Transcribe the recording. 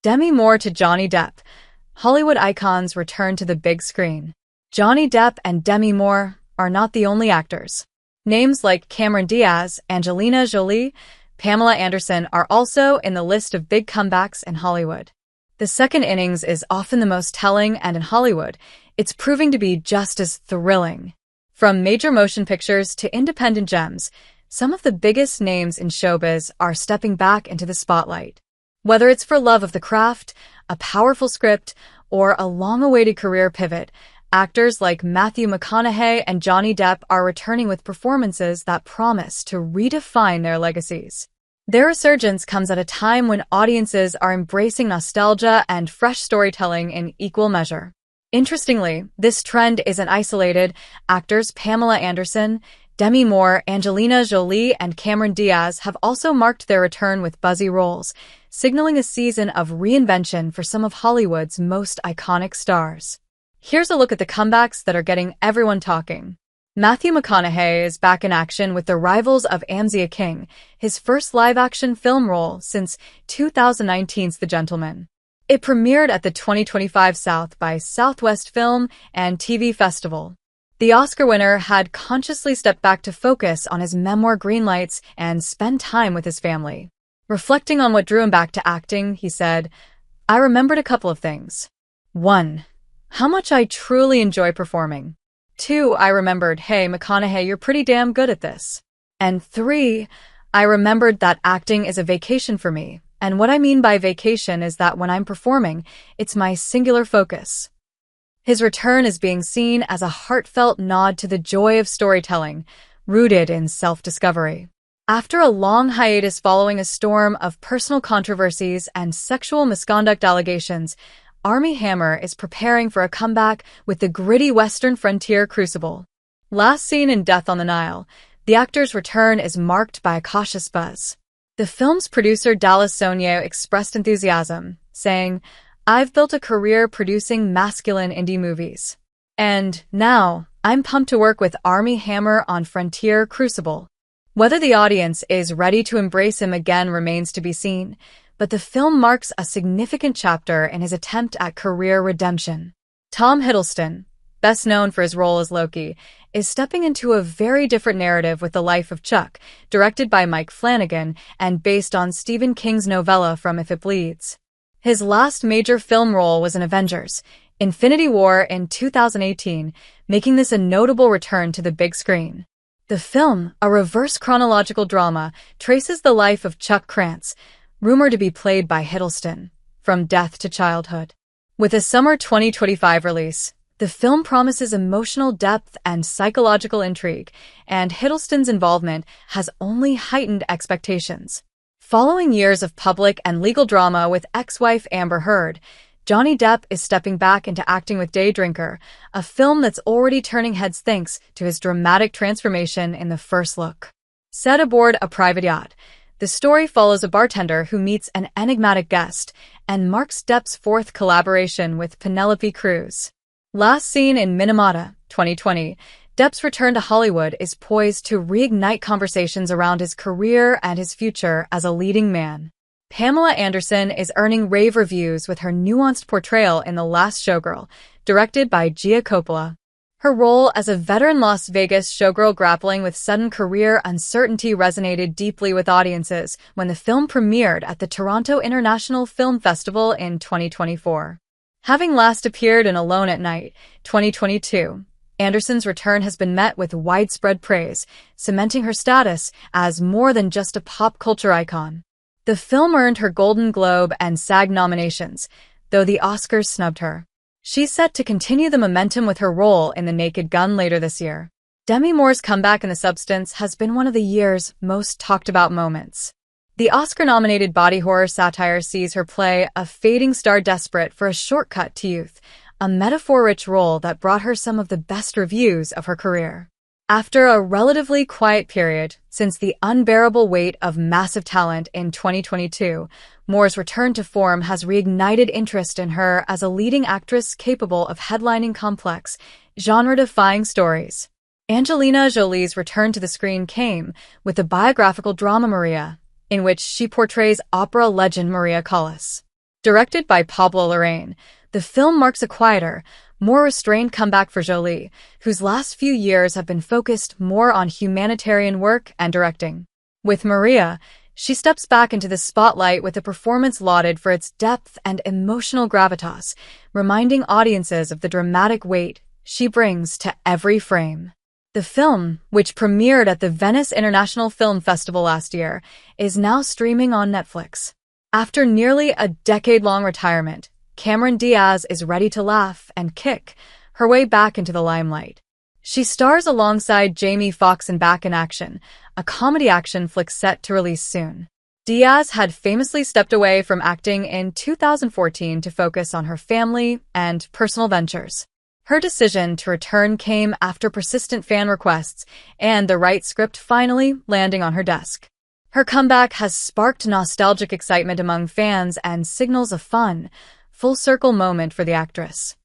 Demi Moore to Johnny Depp. Hollywood icons return to the big screen. Johnny Depp and Demi Moore are not the only actors. Names like Cameron Diaz, Angelina Jolie, Pamela Anderson are also in the list of big comebacks in Hollywood. The second innings is often the most telling, and in Hollywood, it's proving to be just as thrilling. From major motion pictures to independent gems, some of the biggest names in showbiz are stepping back into the spotlight. Whether it's for love of the craft, a powerful script, or a long-awaited career pivot, actors like Matthew McConaughey and Johnny Depp are returning with performances that promise to redefine their legacies. Their resurgence comes at a time when audiences are embracing nostalgia and fresh storytelling in equal measure. Interestingly, this trend isn't isolated. Actors Pamela Anderson, Demi Moore, Angelina Jolie, and Cameron Diaz have also marked their return with buzzy roles, signaling a season of reinvention for some of Hollywood's most iconic stars. Here's a look at the comebacks that are getting everyone talking. Matthew McConaughey is back in action with The Rivals of Amzia King, his first live-action film role since 2019's The Gentleman. It premiered at the 2025 South by Southwest Film and TV Festival. The Oscar winner had consciously stepped back to focus on his memoir Greenlights and spend time with his family. Reflecting on what drew him back to acting, he said, "I remembered a couple of things. 1. How much I truly enjoy performing. 2. I remembered, hey, McConaughey, you're pretty damn good at this. And 3. I remembered that acting is a vacation for me. And what I mean by vacation is that when I'm performing, it's my singular focus." His return is being seen as a heartfelt nod to the joy of storytelling, rooted in self-discovery. After a long hiatus following a storm of personal controversies and sexual misconduct allegations, Armie Hammer is preparing for a comeback with the gritty Western Frontier Crucible. Last seen in Death on the Nile, the actor's return is marked by a cautious buzz. The film's producer Dallas Sonnier expressed enthusiasm, saying, "I've built a career producing masculine indie movies. And now, I'm pumped to work with Armie Hammer on Frontier Crucible." Whether the audience is ready to embrace him again remains to be seen, but the film marks a significant chapter in his attempt at career redemption. Tom Hiddleston, best known for his role as Loki, is stepping into a very different narrative with The Life of Chuck, directed by Mike Flanagan and based on Stephen King's novella From If It Bleeds. His last major film role was in Avengers: Infinity War in 2018, making this a notable return to the big screen. The film, a reverse chronological drama, traces the life of Chuck Krantz, rumored to be played by Hiddleston, from death to childhood. With a summer 2025 release, the film promises emotional depth and psychological intrigue, and Hiddleston's involvement has only heightened expectations. Following years of public and legal drama with ex-wife Amber Heard, Johnny Depp is stepping back into acting with Day Drinker, a film that's already turning heads thanks to his dramatic transformation in the first look. Set aboard a private yacht, the story follows a bartender who meets an enigmatic guest and marks Depp's fourth collaboration with Penelope Cruz. Last seen in Minamata, 2020, Depp's return to Hollywood is poised to reignite conversations around his career and his future as a leading man. Pamela Anderson is earning rave reviews with her nuanced portrayal in The Last Showgirl, directed by Gia Coppola. Her role as a veteran Las Vegas showgirl grappling with sudden career uncertainty resonated deeply with audiences when the film premiered at the Toronto International Film Festival in 2024. Having last appeared in Alone at Night, 2022, Anderson's return has been met with widespread praise, cementing her status as more than just a pop culture icon. The film earned her Golden Globe and SAG nominations, though the Oscars snubbed her. She's set to continue the momentum with her role in The Naked Gun later this year. Demi Moore's comeback in The Substance has been one of the year's most talked about moments. The Oscar-nominated body horror satire sees her play a fading star desperate for a shortcut to youth, a metaphor-rich role that brought her some of the best reviews of her career. After a relatively quiet period since The Unbearable Weight of Massive Talent in 2022, Moore's return to form has reignited interest in her as a leading actress capable of headlining complex, genre-defying stories. Angelina Jolie's return to the screen came with the biographical drama Maria, in which she portrays opera legend Maria Callas. Directed by Pablo Larraín, the film marks a quieter, more restrained comeback for Jolie, whose last few years have been focused more on humanitarian work and directing. With Maria, she steps back into the spotlight with a performance lauded for its depth and emotional gravitas, reminding audiences of the dramatic weight she brings to every frame. The film, which premiered at the Venice International Film Festival last year, is now streaming on Netflix. After nearly a decade-long retirement, Cameron Diaz is ready to laugh and kick her way back into the limelight. She stars alongside Jamie Foxx in Back in Action, a comedy action flick set to release soon. Diaz had famously stepped away from acting in 2014 to focus on her family and personal ventures. Her decision to return came after persistent fan requests and the right script finally landing on her desk. Her comeback has sparked nostalgic excitement among fans and signals a fun, full-circle moment for the actress.